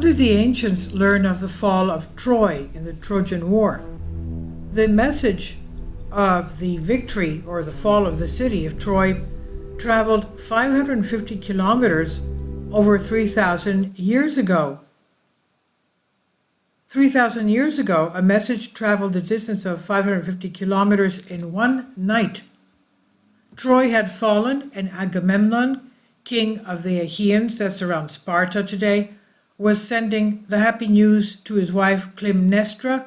What did the ancients learn of the fall of Troy in the Trojan War? The message of the victory or the fall of the city of Troy traveled 550 kilometers over 3,000 years ago. 3,000 years ago, a message traveled the distance of 550 kilometers in one night. Troy had fallen, and Agamemnon, king of the Achaeans, that's around Sparta today, was sending the happy news to his wife Clytemnestra,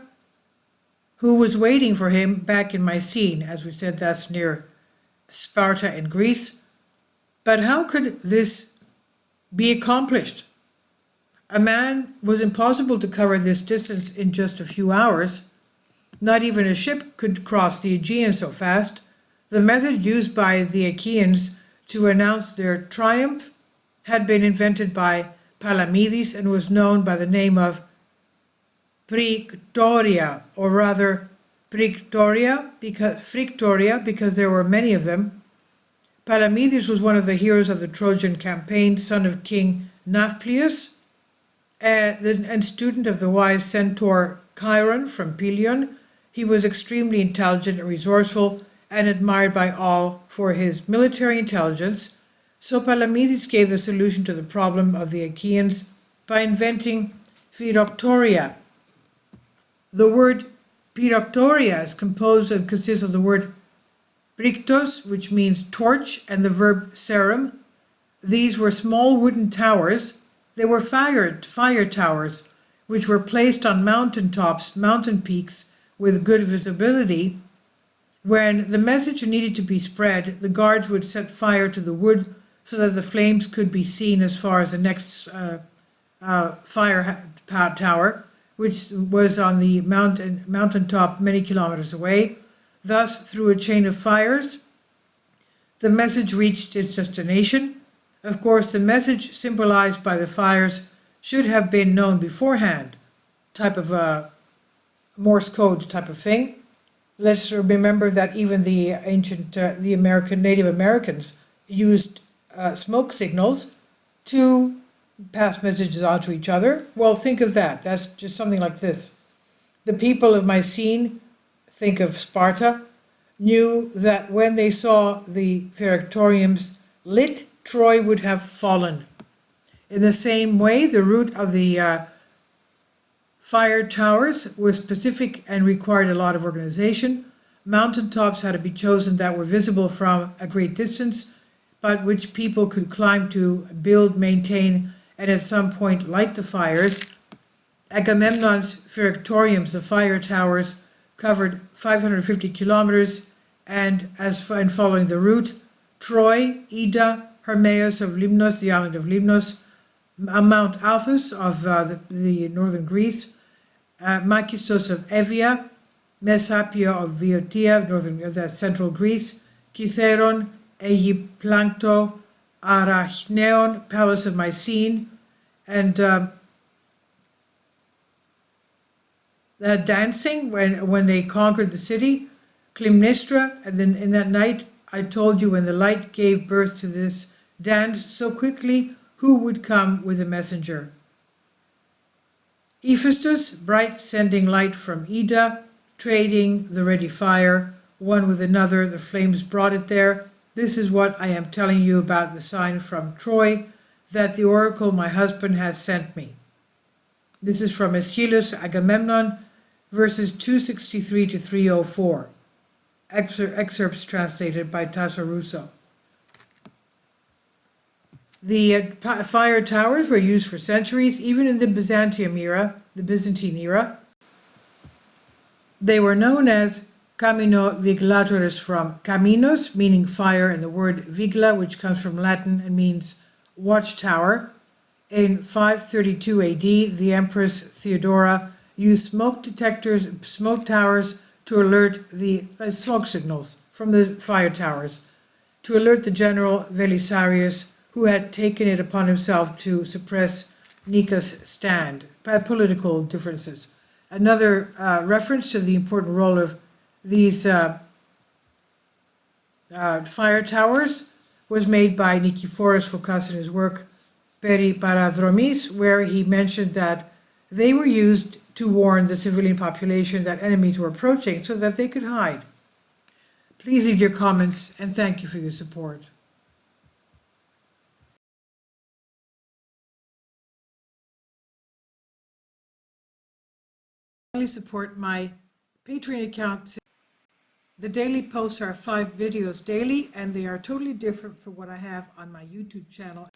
who was waiting for him back in Mycene. As we said, that's near Sparta in Greece. But how could this be accomplished? A man was impossible to cover this distance in just a few hours. Not even a ship could cross the Aegean so fast. The method used by the Achaeans to announce their triumph had been invented by Palamedes and was known by the name of Frictoria, or rather Frictoria because there were many of them. Palamedes was one of the heroes of the Trojan campaign, son of King Nauplius, and student of the wise centaur Chiron from Pelion. He was extremely intelligent and resourceful and admired by all for his military intelligence. So Palamedes gave the solution to the problem of the Achaeans by inventing Phyroctoria. The word Phyroctoria is composed and consists of the word Prictos, which means torch, and the verb serum. These were small wooden towers. They were fire towers, which were placed on mountain tops, mountain peaks, with good visibility. When the message needed to be spread, the guards would set fire to the wood so that the flames could be seen as far as the next fire tower, which was on the mountain top many kilometers away. Thus, through a chain of fires, the message reached its destination. Of course, the message symbolized by the fires should have been known beforehand, type of a Morse code type of thing. Let's remember that even the ancient, Native Americans used smoke signals to pass messages on to each other. Well, think of that. That's just something like this. The people of Mycene, think of Sparta, knew that when they saw the Phyroctoriums lit, Troy would have fallen. In the same way, the route of the fire towers was specific and required a lot of organization. Mountain tops had to be chosen that were visible from a great distance, but which people could climb to, build, maintain, and at some point light the fires. Agamemnon's Phyroctoriums, the fire towers, covered 550 kilometers, and following the route, Troy, Ida, Hermaeus of Limnos, the island of Limnos, Mount Athos of the northern Greece, Makistos of Evia, Messapia of Viotia, that's central Greece, Kytheron, Aegyplankto, Arachneon, palace of Mycene, and dancing when they conquered the city, Clytemnestra, and then in that night I told you when the light gave birth to this dance so quickly, who would come with a messenger? Hephaestus, bright, sending light from Ida, trading the ready fire, one with another, the flames brought it there. This is what I am telling you about the sign from Troy that the oracle my husband has sent me. This is from Aeschylus, Agamemnon, verses 263 to 304. Excerpts translated by Tasso Russo. The fire towers were used for centuries, even in the Byzantine era. They were known as Camino Vigilatoris, from caminos, meaning fire, and the word vigila, which comes from Latin and means watchtower. In 532 AD, the Empress Theodora used smoke towers to alert the smoke signals from the fire towers, to alert the general Belisarius, who had taken it upon himself to suppress Nica's stand by political differences. Another reference to the important role of these fire towers was made by Nicephorus Phocas in his work periparadromis, where he mentioned that they were used to warn the civilian population that enemies were approaching so that they could hide. Please leave your comments and thank you for your support. Support my Patreon account. The daily posts are 5 videos daily, and they are totally different from what I have on my YouTube channel.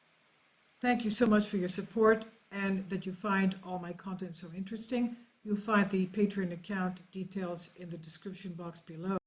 Thank you so much for your support and that you find all my content so interesting. You'll find the Patreon account details in the description box below.